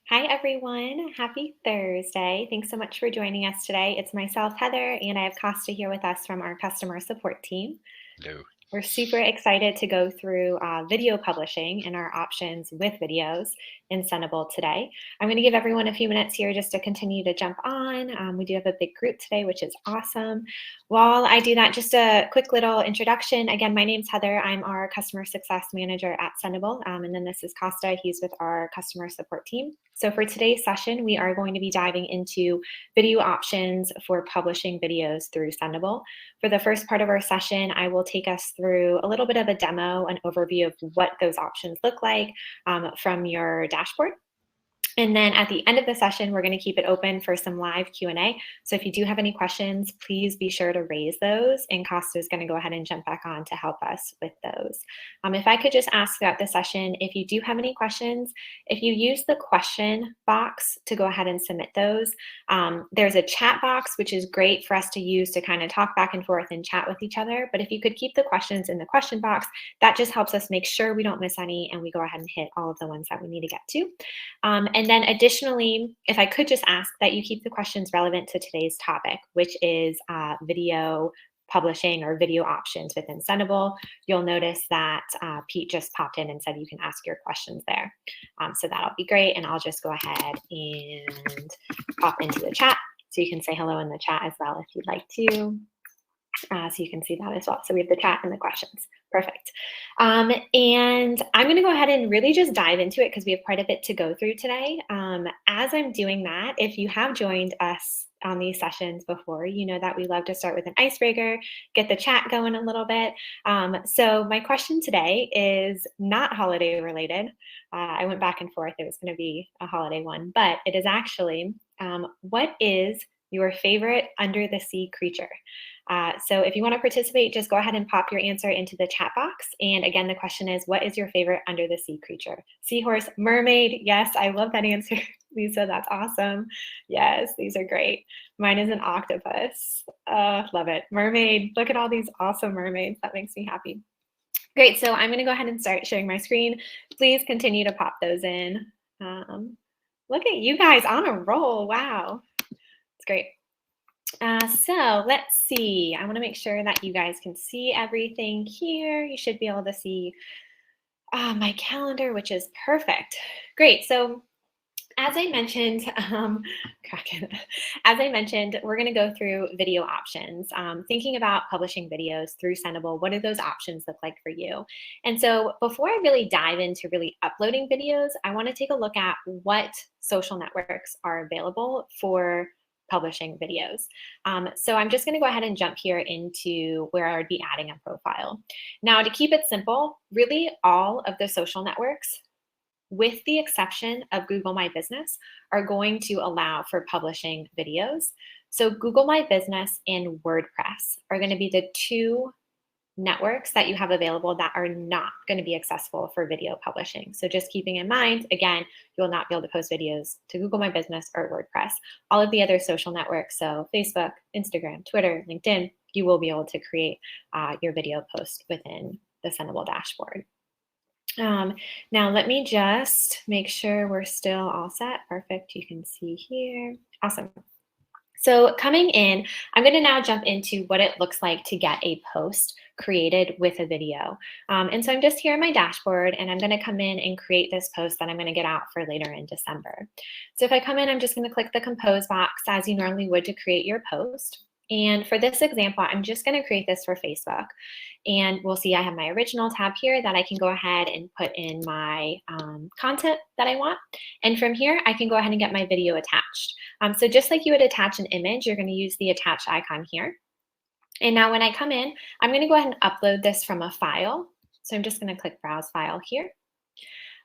Hi, everyone. Happy Thursday. Thanks so much for joining us today. It's myself, Heather, and I have Costa here with us from our customer support team. No. We're super excited to go through video publishing and our options with videos in Sendible today. I'm going to give everyone a few minutes here just to continue to jump on. We do have a big group today, which is awesome. While I do that, just a quick little introduction. Again, my name's Heather. I'm our customer success manager at Sendible. And then this is Costa. He's with our customer support team. So for today's session, we are going to be diving into video options for publishing videos through Sendible. For the first part of our session, I will take us through a little bit of a demo, an overview of what those options look like from your dashboard. And then at the end of the session, we're going to keep it open for some live Q&A. So if you do have any questions, please be sure to raise those. And Costa is going to go ahead and jump back on to help us with those. If I could just ask throughout the session, if you do have any questions, if you use the question box to go ahead and submit those, there's a chat box, which is great for us to use to kind of talk back and forth and chat with each other. But if you could keep the questions in the question box, that just helps us make sure we don't miss any and we go ahead and hit all of the ones that we need to get to. And then additionally, if I could just ask that you keep the questions relevant to today's topic, which is video publishing or video options within Sendible. You'll notice that Pete just popped in and said you can ask your questions there. So that'll be great. And I'll just go ahead and pop into the chat. So you can say hello in the chat as well if you'd like to. So you can see that as well. So we have the chat and the questions. Perfect. And I'm going to go ahead and really just dive into it because we have quite a bit to go through today. As I'm doing that, if you have joined us on these sessions before, you know that we love to start with an icebreaker, get the chat going a little bit. So my question today is not holiday related. I went back and forth. It was going to be a holiday one, but it is actually, what is your favorite under the sea creature? So if you want to participate, just go ahead and pop your answer into the chat box. And again, the question is, what is your favorite under the sea creature? Seahorse, mermaid. Yes, I love that answer. Lisa, that's awesome. Yes, these are great. Mine is an octopus. Love it. Mermaid. Look at all these awesome mermaids. That makes me happy. Great. So I'm going to go ahead and start sharing my screen. Please continue to pop those in. Look at you guys on a roll. Wow. It's great. So let's see. I want to make sure that you guys can see everything here. You should be able to see my calendar, which is perfect. Great. So as I mentioned, we're going to go through video options, thinking about publishing videos through Sendible. What do those options look like for you? And so before I really dive into really uploading videos, I want to take a look at what social networks are available for publishing videos. So I'm just going to go ahead and jump here into where I would be adding a profile. Now, to keep it simple, really all of the social networks, with the exception of Google My Business, are going to allow for publishing videos. So Google My Business and WordPress are going to be the two networks that you have available that are not going to be accessible for video publishing. So just keeping in mind, again, you will not be able to post videos to Google My Business or WordPress. All of the other social networks, so Facebook, Instagram, Twitter, LinkedIn, you will be able to create your video post within the Sendible dashboard. Now let me just make sure we're still all set. Perfect. You can see here. Awesome. So coming in, I'm going to now jump into what it looks like to get a post created with a video. And so I'm just here in my dashboard and I'm going to come in and create this post that I'm going to get out for later in December. So if I come in, I'm just going to click the compose box as you normally would to create your post. And for this example, I'm just going to create this for Facebook. And we'll see I have my original tab here that I can go ahead and put in my content that I want. And from here, I can go ahead and get my video attached. So just like you would attach an image, you're going to use the attach icon here. And now when I come in, I'm going to go ahead and upload this from a file. So I'm just going to click Browse File here.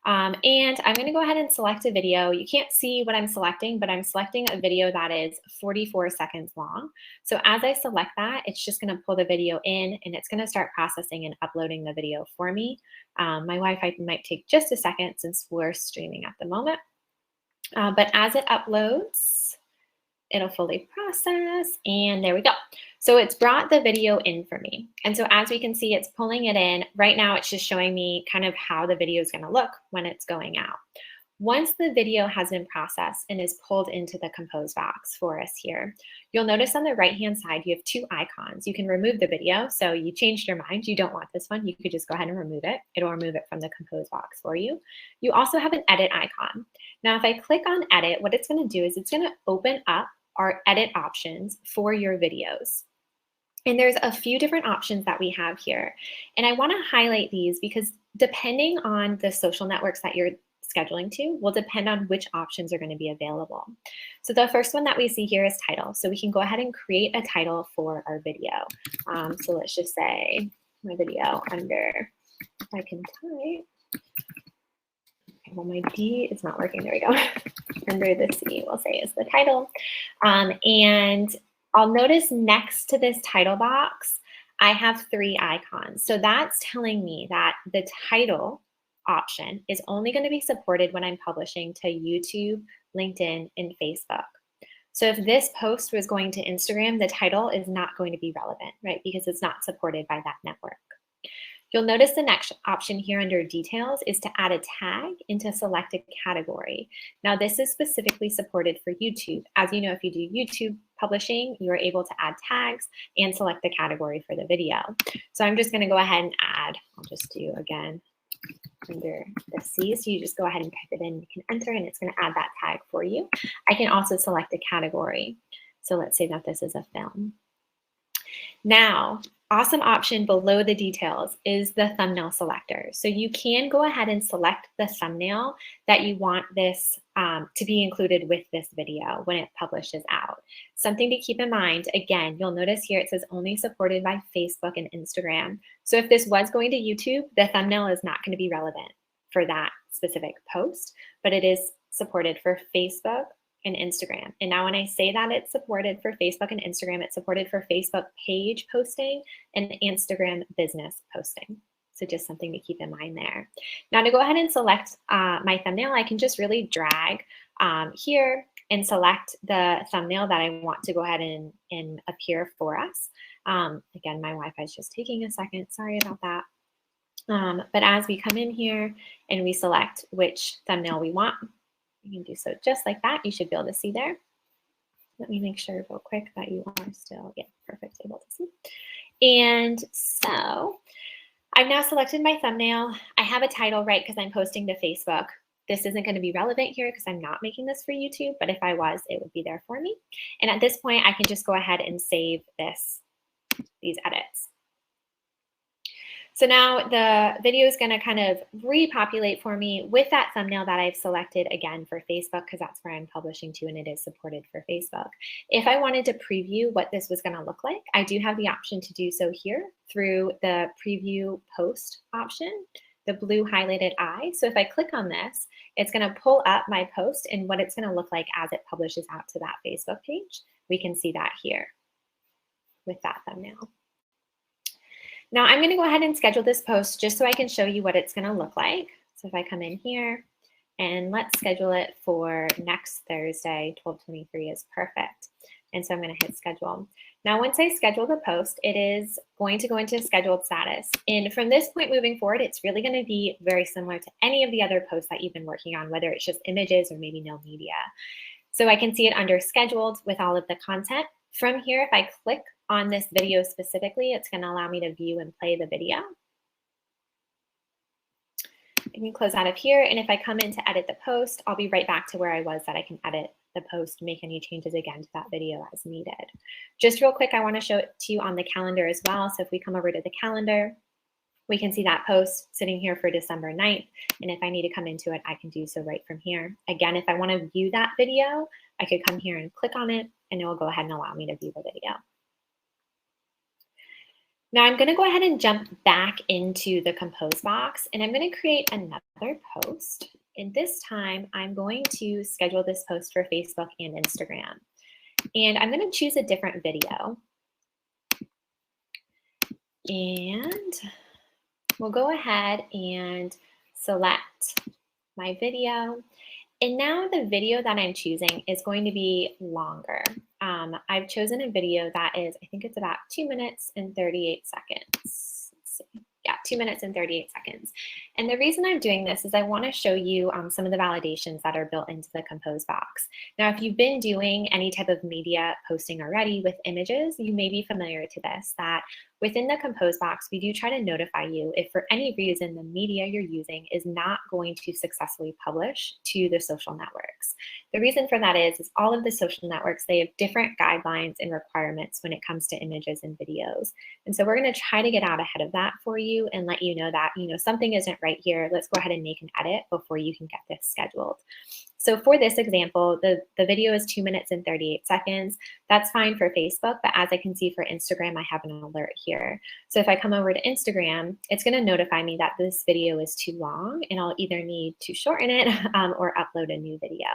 And I'm going to go ahead and select a video. You can't see what I'm selecting, but I'm selecting a video that is 44 seconds long. So as I select that, it's just going to pull the video in and it's going to start processing and uploading the video for me. My Wi-Fi might take just a second since we're streaming at the moment. But as it uploads, it'll fully process, and there we go. So it's brought the video in for me. And so as we can see, it's pulling it in. Right now, it's just showing me kind of how the video is going to look when it's going out. Once the video has been processed and is pulled into the compose box for us here, you'll notice on the right-hand side, you have two icons. You can remove the video. So you changed your mind, you don't want this one, you could just go ahead and remove it. It'll remove it from the compose box for you. You also have an edit icon. Now, if I click on edit, what it's gonna do is it's gonna open up our edit options for your videos. And there's a few different options that we have here. And I wanna highlight these because depending on the social networks that you're scheduling to will depend on which options are going to be available. So the first one that we see here is title. So we can go ahead and create a title for our video. So let's just say my video under, I can type, okay, well my D is not working, there we go. Under the C, we'll say is the title. And I'll notice next to this title box, I have 3 icons. So that's telling me that the title option is only going to be supported when I'm publishing to YouTube, LinkedIn, and Facebook. So if this post was going to Instagram, the title is not going to be relevant, right? Because it's not supported by that network. You'll notice the next option here under details is to add a tag into a selected category. Now this is specifically supported for YouTube. As you know, if you do YouTube publishing, you are able to add tags and select the category for the video. So I'm just going to go ahead and add, I'll just do again, under the C. So you just go ahead and type it in, you can enter, and it's going to add that tag for you. I can also select a category. So let's say that this is a film. Now, awesome option below the details is the thumbnail selector. So you can go ahead and select the thumbnail that you want this to be included with this video when it publishes out. Something to keep in mind, again, you'll notice here it says only supported by Facebook and Instagram. So if this was going to YouTube, the thumbnail is not going to be relevant for that specific post, but it is supported for Facebook and Instagram. And now when I say that it's supported for Facebook and Instagram, it's supported for Facebook page posting and Instagram business posting. So just something to keep in mind there. Now to go ahead and select my thumbnail, I can just really drag here and select the thumbnail that I want to go ahead and appear for us. Again, my Wi-Fi is just taking a second. Sorry about that. But as we come in here and we select which thumbnail we want, you can do so just like that. You should be able to see there. Let me make sure real quick that you are still, yeah, perfect, able to see. And so I've now selected my thumbnail. I have a title, right, because I'm posting to Facebook. This isn't going to be relevant here because I'm not making this for YouTube, but if I was, it would be there for me. And at this point, I can just go ahead and save these edits. So now the video is going to kind of repopulate for me with that thumbnail that I've selected again for Facebook because that's where I'm publishing to and it is supported for Facebook. If I wanted to preview what this was going to look like, I do have the option to do so here through the preview post option, the blue highlighted eye. So if I click on this, it's going to pull up my post and what it's going to look like as it publishes out to that Facebook page. We can see that here with that thumbnail. Now I'm going to go ahead and schedule this post just so I can show you what it's going to look like. So if I come in here and let's schedule it for next Thursday, 12/23 is perfect. And so I'm going to hit schedule. Now, once I schedule the post, it is going to go into scheduled status. And from this point moving forward, it's really going to be very similar to any of the other posts that you've been working on, whether it's just images or maybe no media. So I can see it under scheduled with all of the content. From here, if I click on this video specifically, it's going to allow me to view and play the video. I can close out of here, and if I come in to edit the post, I'll be right back to where I was that I can edit the post, make any changes again to that video as needed. Just real quick, I want to show it to you on the calendar as well. So if we come over to the calendar, we can see that post sitting here for December 9th. And if I need to come into it, I can do so right from here. Again, if I want to view that video, I could come here and click on it, and it will go ahead and allow me to view the video. Now I'm going to go ahead and jump back into the compose box, and I'm going to create another post. And this time I'm going to schedule this post for Facebook and Instagram. And I'm going to choose a different video. And we'll go ahead and select my video. And now the video that I'm choosing is going to be longer. I've chosen a video that is, I think it's about 2 minutes and 38 seconds. Let's see. Yeah, 2 minutes and 38 seconds. And the reason I'm doing this is I want to show you some of the validations that are built into the compose box. Now, if you've been doing any type of media posting already with images, you may be familiar to this, that within the compose box, we do try to notify you if for any reason the media you're using is not going to successfully publish to the social networks. The reason for that is all of the social networks, they have different guidelines and requirements when it comes to images and videos. And so we're going to try to get out ahead of that for you and let you know that, something isn't right here. Let's go ahead and make an edit before you can get this scheduled. So for this example, the video is 2 minutes and 38 seconds. That's fine for Facebook, but as I can see for Instagram, I have an alert here. So if I come over to Instagram, it's going to notify me that this video is too long, and I'll either need to shorten it or upload a new video.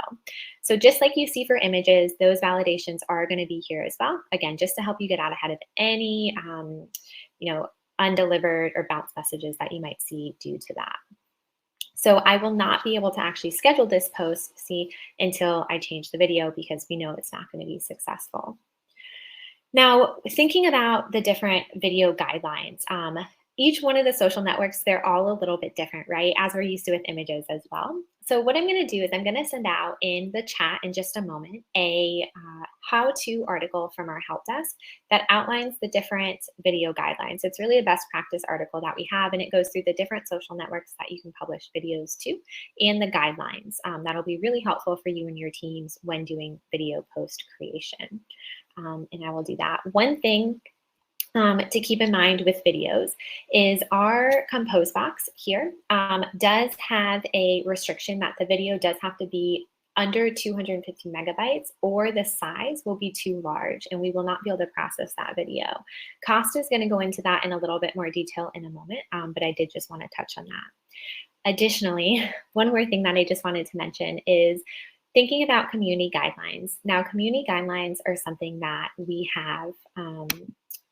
So just like you see for images, those validations are going to be here as well. Again, just to help you get out ahead of any, undelivered or bounce messages that you might see due to that. So I will not be able to actually schedule this post, until I change the video, because we know it's not going to be successful. Now, thinking about the different video guidelines, each one of the social networks, they're all a little bit different, right? As we're used to with images as well. So what I'm going to do is I'm going to send out in the chat in just a moment a how-to article from our help desk that outlines the different video guidelines. It's really a best practice article that we have, and it goes through the different social networks that you can publish videos to and the guidelines. That'll be really helpful for you and your teams when doing video post creation. And I will do that. One thing to keep in mind with videos is our compose box here does have a restriction that the video does have to be under 250 megabytes, or the size will be too large and we will not be able to process that video. Costa is going to go into that in a little bit more detail in a moment, but I did just want to touch on that. Additionally, one more thing that I just wanted to mention is thinking about community guidelines. Now, community guidelines are something that we have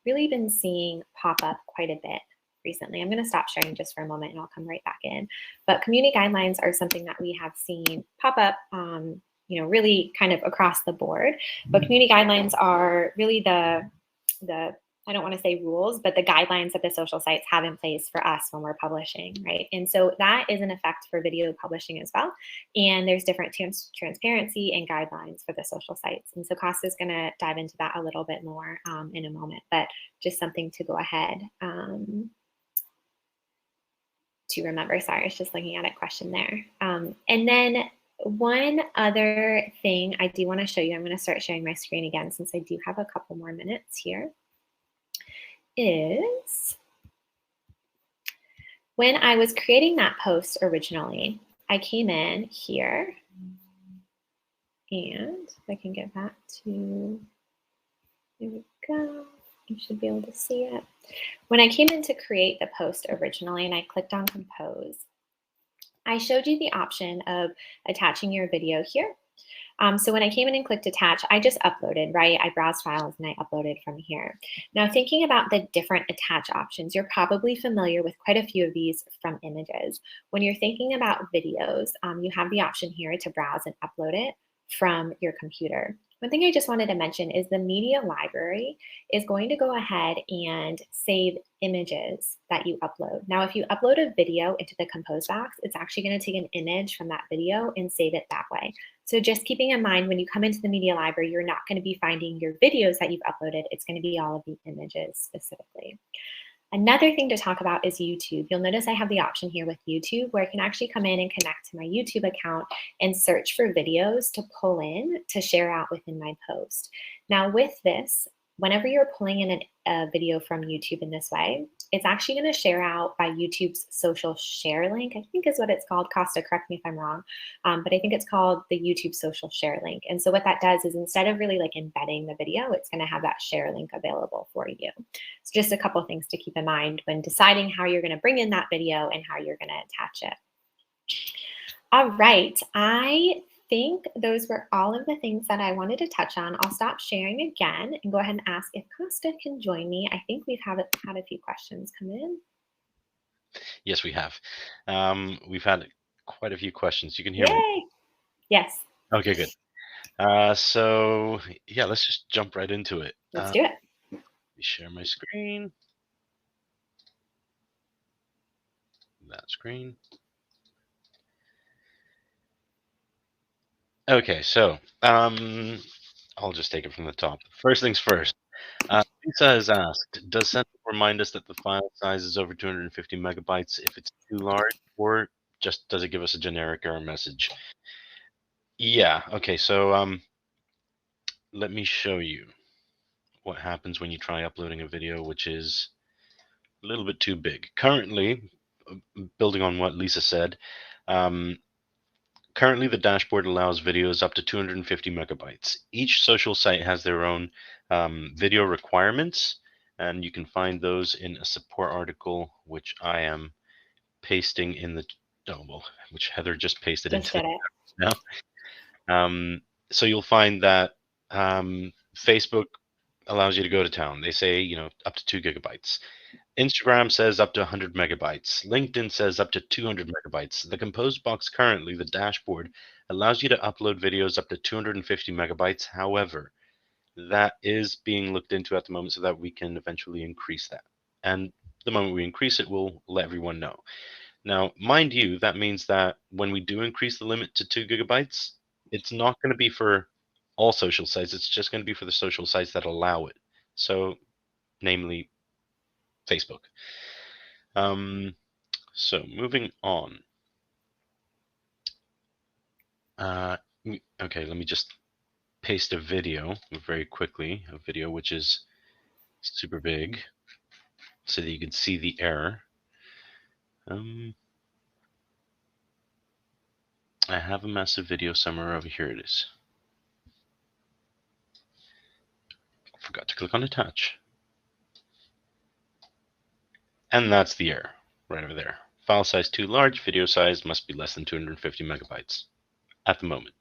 really been seeing pop up quite a bit recently. I'm going to stop sharing just for a moment and I'll come right back in. But community guidelines are something that we have seen pop up, really kind of across the board. But community guidelines are really the I don't want to say rules, but the guidelines that the social sites have in place for us when we're publishing, right? And so that is in effect for video publishing as well. And there's different transparency and guidelines for the social sites. And so Costa's going to dive into that a little bit more in a moment, but just something to go ahead to remember. Sorry, I was just looking at a question there. And then one other thing I do want to show you, I'm going to start sharing my screen again since I do have a couple more minutes here, is when I was creating that post originally, I came in here and if I can get back to, there we go. You should be able to see it. When I came in to create the post originally and I clicked on compose, I showed you the option of attaching your video here. So when I came in and clicked attach, I just uploaded, right? I browsed files and I uploaded from here. Now, thinking about the different attach options, you're probably familiar with quite a few of these from images. When you're thinking about videos, you have the option here to browse and upload it from your computer. One thing I just wanted to mention is the media library is going to go ahead and save images that you upload. Now, if you upload a video into the compose box, it's actually going to take an image from that video and save it that way. So just keeping in mind, when you come into the media library, you're not going to be finding your videos that you've uploaded. It's going to be all of the images specifically. Another thing to talk about is YouTube. You'll notice I have the option here with YouTube where I can actually come in and connect to my YouTube account and search for videos to pull in to share out within my post. Now with this, whenever you're pulling in a video from YouTube in this way, it's actually going to share out by YouTube's social share link, I think is what it's called. Costa, correct me if I'm wrong, but I think it's called the YouTube social share link. And so what that does is instead of really like embedding the video, it's going to have that share link available for you. So just a couple things to keep in mind when deciding how you're going to bring in that video and how you're going to attach it. All right, I think those were all of the things that I wanted to touch on. I'll stop sharing again and go ahead and ask if Costa can join me. I think we've had a few questions come in. Yes, we have. We've had quite a few questions. You can hear Yay! me? Yes. Okay, good. So yeah, let's just jump right into it. Let's do it. Let me share my screen. that screen. Okay, so I'll just take it from the top. First things first. Lisa has asked, does Sentinel remind us that the file size is over 250 megabytes if it's too large, or just does it give us a generic error message? Yeah, okay, so let me show you what happens when you try uploading a video which is a little bit too big. Currently, building on what Lisa said, currently the dashboard allows videos up to 250 megabytes. Each social site has their own video requirements, and you can find those in a support article, which I am pasting in the, oh, well, which Heather just pasted Just into did it. now. So you'll find that Facebook allows you to go to town. They say, up to 2 gigabytes. Instagram says up to 100 megabytes. LinkedIn says up to 200 megabytes. The Compose box currently, the dashboard, allows you to upload videos up to 250 megabytes. However, that is being looked into at the moment so that we can eventually increase that. And the moment we increase it, we'll let everyone know. Now, mind you, that means that when we do increase the limit to 2 gigabytes, it's not going to be for all social sites. It's just going to be for the social sites that allow it. So, namely, Facebook. So moving on. Okay, let me just paste a video very quickly, a video which is super big, so that you can see the error. I have a massive video somewhere over here. It is. Forgot to click on attach. And that's the error, right over there. File size too large, video size must be less than 250 megabytes at the moment.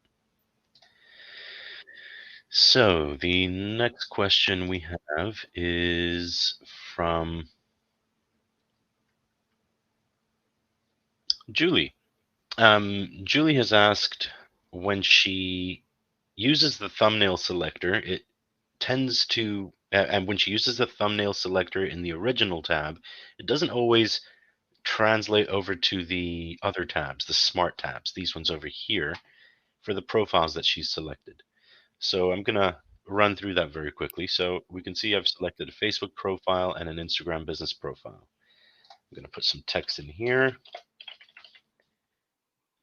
So the next question we have is from Julie. Julie has asked, when she uses the thumbnail selector, it tends to, and when she uses the thumbnail selector in the original tab, it doesn't always translate over to the other tabs, the smart tabs, these ones over here, for the profiles that she's selected. So I'm going to run through that very quickly. So we can see I've selected a Facebook profile and an Instagram business profile. I'm going to put some text in here.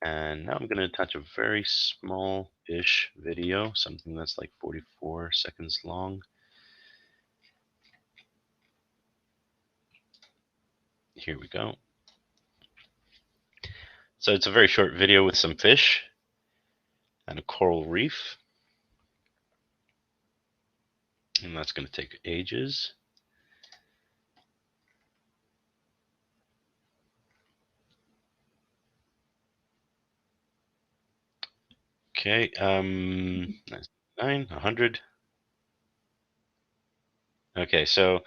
And now I'm going to attach a very small-ish video, something that's like 44 seconds long. Here we go. So it's a very short video with some fish and a coral reef. And that's going to take ages. Okay, 100. Okay, so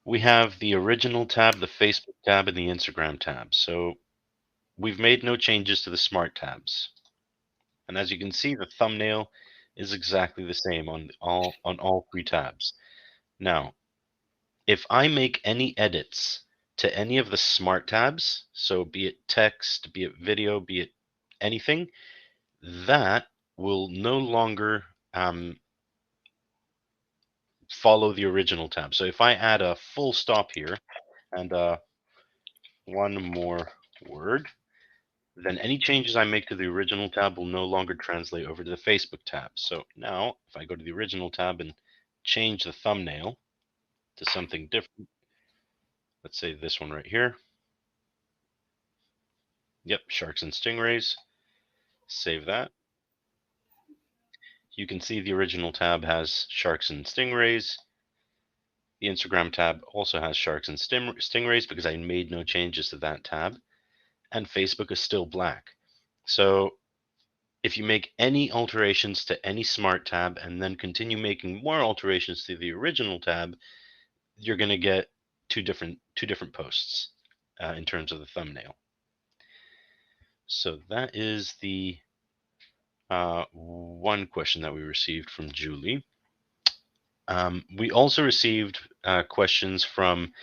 we have the original tab, the Facebook tab, and the Instagram tab. So we've made no changes to the smart tabs. And as you can see, the thumbnail is exactly the same on all three tabs. Now, if I make any edits to any of the smart tabs, so be it text, be it video, be it anything, that will no longer follow the original tab. So if I add a full stop here and one more word, then any changes I make to the original tab will no longer translate over to the Facebook tab. So now if I go to the original tab and change the thumbnail to something different, let's say this one right here. Yep, sharks and stingrays. Save that. You can see the original tab has sharks and stingrays. The Instagram tab also has sharks and stingrays because I made no changes to that tab. And Facebook is still black. So if you make any alterations to any smart tab and then continue making more alterations to the original tab, you're going to get two different posts in terms of the thumbnail. So that is the one question that we received from Julie. We also received questions from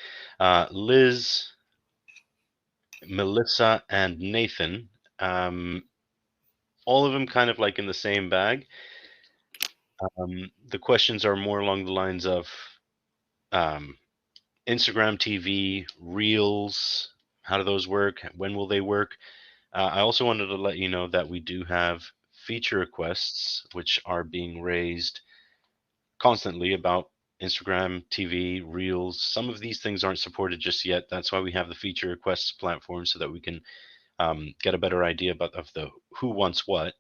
Liz Melissa and Nathan. All of them kind of like in the same bag. The questions are more along the lines of um, Instagram TV, Reels. How do those work? When will they work? I also wanted to let you know that we do have feature requests, which are being raised constantly about Instagram, TV, Reels. Some of these things aren't supported just yet. That's why we have the feature requests platform so that we can get a better idea about of the who wants what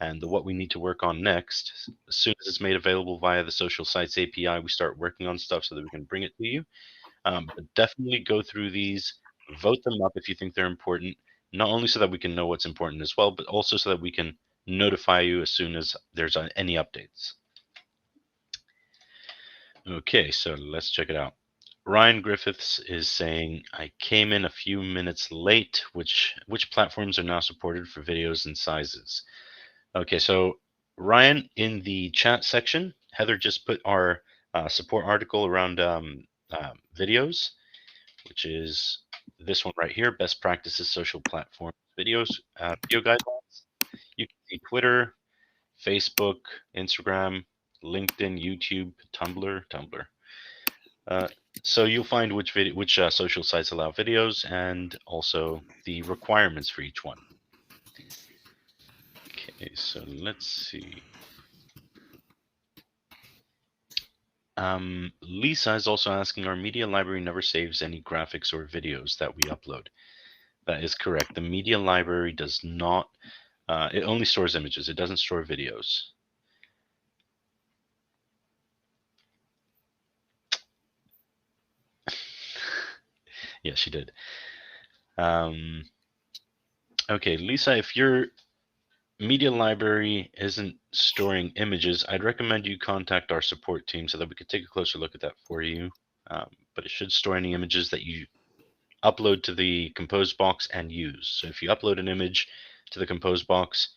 and the what we need to work on next. As soon as it's made available via the social sites API, we start working on stuff so that we can bring it to you. But definitely go through these, vote them up if you think they're important, not only so that we can know what's important as well, but also so that we can notify you as soon as there's any updates. Okay, so let's check it out. Ryan Griffiths is saying, I came in a few minutes late. Which platforms are now supported for videos and sizes? Okay, so Ryan, in the chat section, Heather just put our support article around videos, which is this one right here, Best Practices Social Platform Videos, Video Guidelines. You can see Twitter, Facebook, Instagram, LinkedIn, YouTube, Tumblr. Uh, so you'll find which social sites allow videos and also the requirements for each one. Okay, so let's see. Lisa is also asking, our media library never saves any graphics or videos that we upload. That is correct. The media library does not, it only stores images. It doesn't store videos. Yes, she did. Okay, Lisa, if your media library isn't storing images, I'd recommend you contact our support team so that we could take a closer look at that for you. But it should store any images that you upload to the compose box and use. So if you upload an image to the compose box,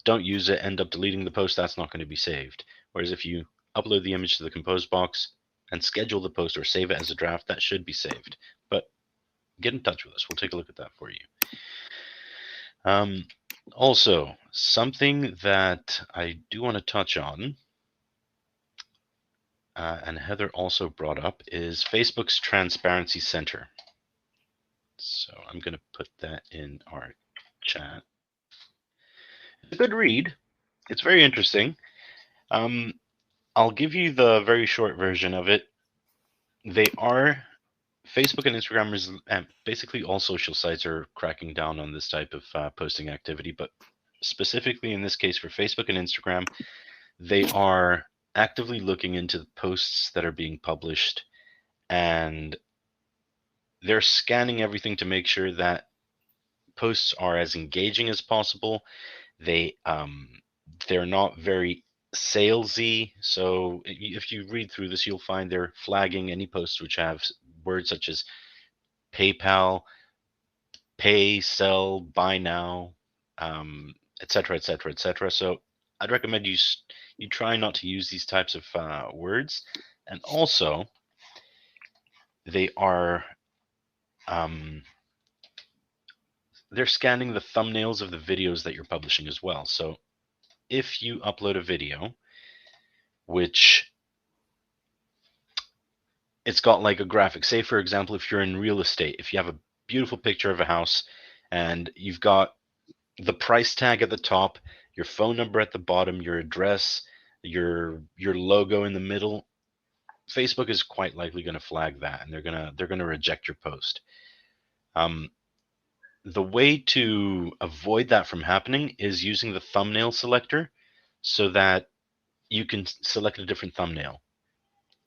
don't use it, end up deleting the post, that's not going to be saved. Whereas if you upload the image to the compose box and schedule the post or save it as a draft, that should be saved. But get in touch with us. We'll take a look at that for you. Also, something that I do want to touch on, and Heather also brought up, is Facebook's Transparency Center. So I'm going to put that in our chat. It's a good read. It's very interesting. I'll give you the very short version of it. They are Facebook and Instagram and basically all social sites are cracking down on this type of posting activity, but specifically in this case for Facebook and Instagram, they are actively looking into the posts that are being published and they're scanning everything to make sure that posts are as engaging as possible. They're not very salesy. So if you read through this, you'll find they're flagging any posts which have words such as PayPal, pay, sell, buy now, etc., etc., etc. So I'd recommend you try not to use these types of words, and also they are they're scanning the thumbnails of the videos that you're publishing as well. So if you upload a video which it's got like a graphic, say for example, if you're in real estate, if you have a beautiful picture of a house and you've got the price tag at the top, your phone number at the bottom, your address, your logo in the middle, Facebook is quite likely going to flag that and they're going to reject your post. The way to avoid that from happening is using the thumbnail selector so that you can select a different thumbnail.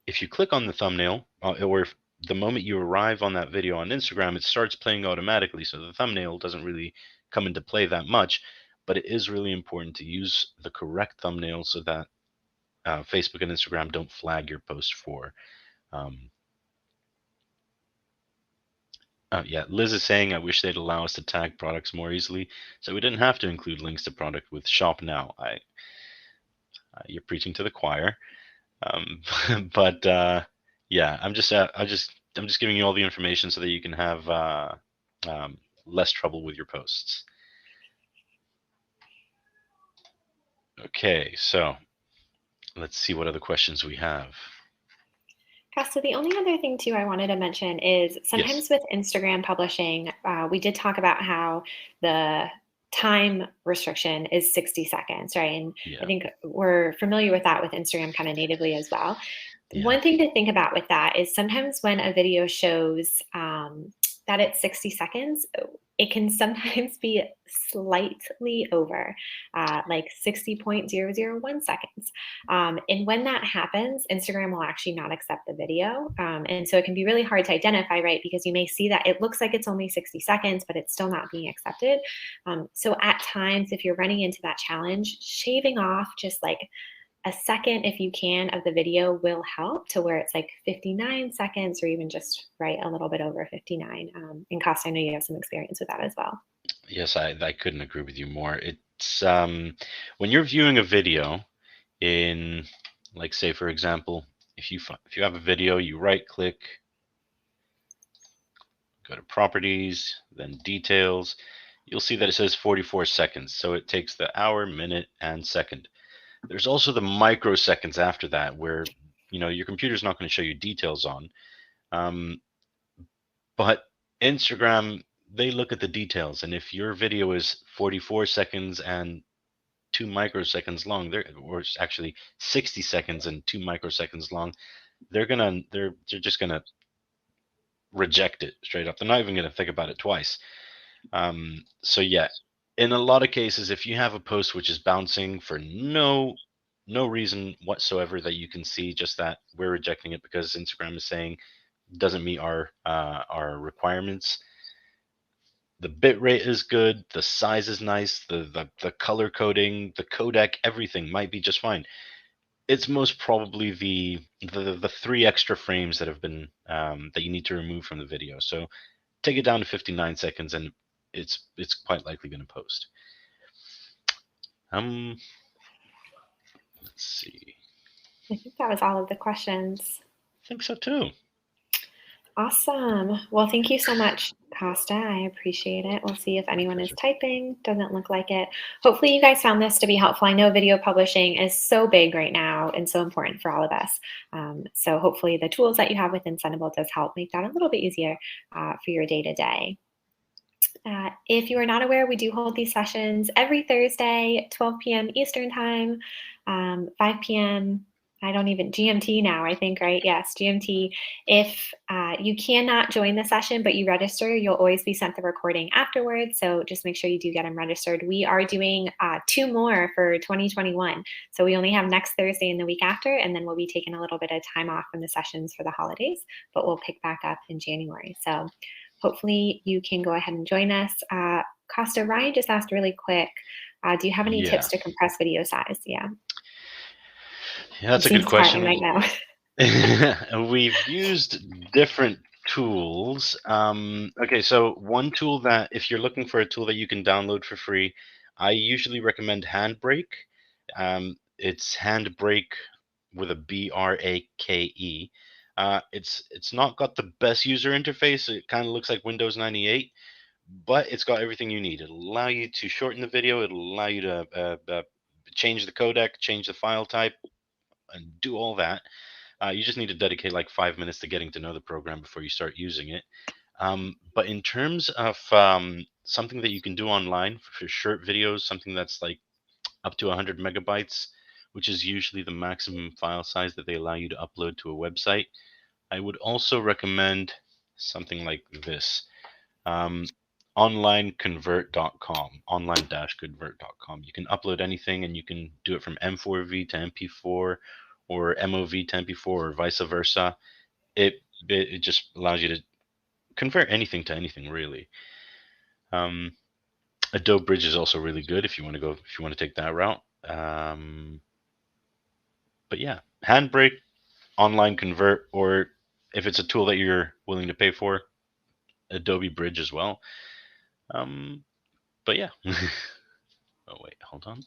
If you click on the thumbnail, or if the moment you arrive on that video on Instagram, it starts playing automatically, so the thumbnail doesn't really come into play that much, but it is really important to use the correct thumbnail so that Facebook and Instagram don't flag your post for. Yeah, Liz is saying, I wish they'd allow us to tag products more easily, so we didn't have to include links to product with Shop Now. You're preaching to the choir. But yeah, I'm just giving you all the information so that you can have less trouble with your posts. Okay, so let's see what other questions we have. So the only other thing too I wanted to mention is Yes. sometimes with Instagram publishing, we did talk about how the time restriction is 60 seconds, right? And I Yeah. think we're familiar with that with Instagram kind of natively as well. Yeah. One thing to think about with that is sometimes when a video shows that it's 60 seconds, it can sometimes be slightly over, like 60.001 seconds. And when that happens, Instagram will actually not accept the video. And so it can be really hard to identify, right? Because you may see that it looks like it's only 60 seconds, but it's still not being accepted. So at times, if you're running into that challenge, shaving off just like a second, if you can, of the video will help to where it's like 59 seconds or even just right a little bit over 59. And Cost, I know you have some experience with that as well. Yes, I couldn't agree with you more. It's when you're viewing a video in, like, say for example, if you have a video, you right click, go to properties, then details, you'll see that it says 44 seconds. So it takes the hour, minute, and second. There's also the microseconds after that where your computer's not going to show you details on. Um, but Instagram, they look at the details, and if your video is 44 seconds and 2 microseconds long, or it's actually 60 seconds and 2 microseconds long, they're just gonna reject it straight up. They're not even gonna think about it twice. So yeah, in a lot of cases, if you have a post which is bouncing for no reason whatsoever that you can see, just that we're rejecting it because Instagram is saying doesn't meet our requirements. The bit rate is good, the size is nice, the color coding, the codec, everything might be just fine. It's most probably the three extra frames that have been that you need to remove from the video. So take it down to 59 seconds, and it's quite likely going to post. Um, let's see. I think that was all of the questions. I think so too. Awesome. Well, thank you so much, Costa. I appreciate it. We'll see if My anyone is pleasure. typing. Doesn't look like it. Hopefully, you guys found this to be helpful. I know video publishing is so big right now and so important for all of us. So hopefully, the tools that you have within Sendible does help make that a little bit easier for your day to day. If you are not aware, we do hold these sessions every Thursday, 12 p.m. Eastern Time, 5 p.m. I don't even GMT now, I think, right? Yes, GMT. If you cannot join the session, but you register, you'll always be sent the recording afterwards. So just make sure you do get them registered. We are doing 2 more for 2021. So we only have next Thursday and the week after, and then we'll be taking a little bit of time off from the sessions for the holidays, but we'll pick back up in January. So hopefully you can go ahead and join us. Costa, Ryan just asked really quick, do you have any Yeah, tips to compress video size? Yeah, yeah, he that's a good seems smiling question. right now. We've used different tools. Okay, so one tool that, if you're looking for a tool that you can download for free, I usually recommend Handbrake. It's Handbrake with a Brake. It's not got the best user interface. It kind of looks like Windows 98, but it's got everything you need. It'll allow you to shorten the video. It'll allow you to change the codec, change the file type, and do all that. You just need to dedicate like 5 minutes to getting to know the program before you start using it. But in terms of something that you can do online for short videos, something that's like up to 100 megabytes, which is usually the maximum file size that they allow you to upload to a website, I would also recommend something like this. Um, onlineconvert.com, online-convert.com. You can upload anything and you can do it from M4V to MP4 or MOV to MP4 or vice versa. It just allows you to convert anything to anything, really. Um, Adobe Bridge is also really good if you want to take that route. But yeah, Handbrake, online convert, or if it's a tool that you're willing to pay for, Adobe Bridge as well. But yeah. Oh wait, hold on.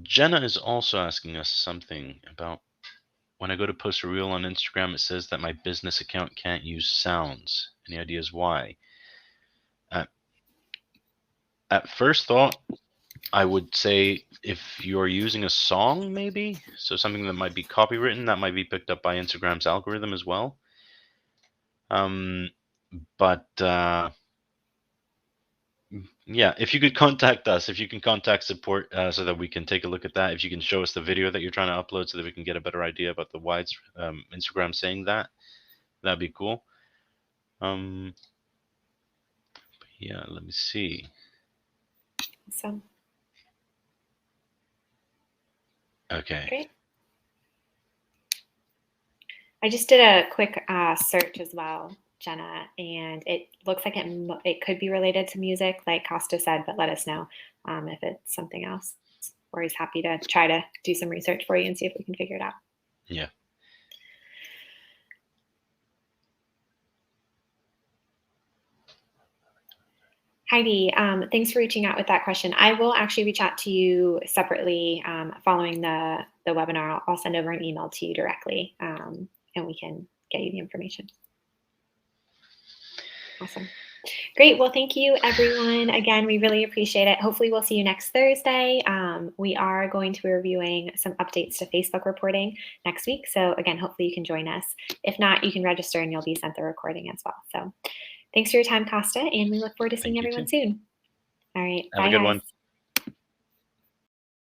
Jenna is also asking us something about when I go to post a reel on Instagram, it says that my business account can't use sounds. Any ideas why? At first thought, I would say if you're using a song, maybe, so something that might be copywritten, that might be picked up by Instagram's algorithm as well. But yeah, if you could contact us, if you can contact support so that we can take a look at that, if you can show us the video that you're trying to upload so that we can get a better idea about the why it's Instagram saying that, that'd be cool. Yeah, let me see. Awesome. Okay. Great. I just did a quick search as well, Jenna, and it looks like it could be related to music, like Costa said, but let us know if it's something else. Or he's happy to try to do some research for you and see if we can figure it out. Yeah. Heidi, thanks for reaching out with that question. I will actually reach out to you separately following the webinar. I'll send over an email to you directly, and we can get you the information. Awesome. Great. Well, thank you, everyone. Again, we really appreciate it. Hopefully, we'll see you next Thursday. We are going to be reviewing some updates to Facebook reporting next week. So again, hopefully you can join us. If not, you can register and you'll be sent the recording as well. So thanks for your time, Costa, and we look forward to seeing everyone soon. All right. Have a good one.